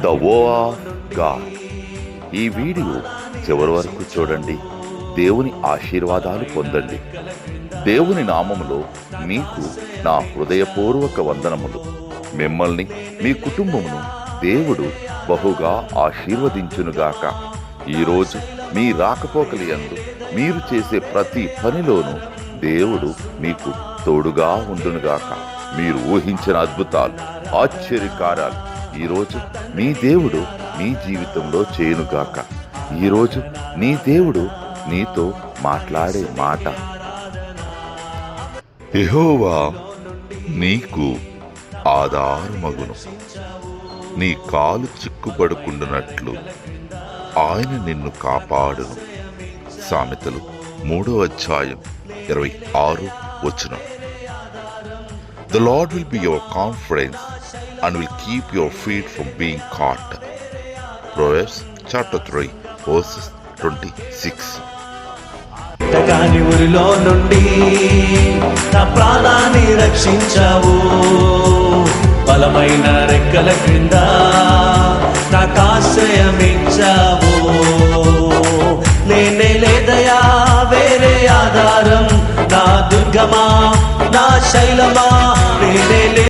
The వో of God. ఈ video చివరి వరకు చూడండి. దేవుని ఆశీర్వాదాలు పొందండి. దేవుని నామములో మీకు నా హృదయపూర్వక వందనములు. మిమ్మల్ని మీ కుటుంబమును దేవుడు బహుగా ఆశీర్వదించునుగాక. ఈరోజు మీ రాకపోకలి యందు మీరు చేసే ప్రతి పనిలోనూ దేవుడు మీకు తోడుగా ఉండునుగాక. మీరు ఊహించిన అద్భుతాలు, ఆశ్చర్యకార్యాలు ఈరోజు మీ దేవుడు మీ జీవితంలో చేయునుగాక. ఈరోజు నీ దేవుడు నీతో మాట్లాడే మాట, యెహోవా నీకు ఆధారమగును, నీ కాలు చిక్కుపడకుండానట్లు ఆయన నిన్ను కాపాడును. సామెతలు 3:26. The Lord will be your confidence and will keep your feet from being caught. Proverbs chapter 3:26. కాని ఊరిలో నుండి నా ప్రాణాన్ని రక్షించావు, బలమైన రెక్కల క్రింద నాకు ఆశ్రయమిచ్చావు. లేనే లేదయా వేరే ఆధారం, నా దుర్గమా, నా శైలమా, లేనే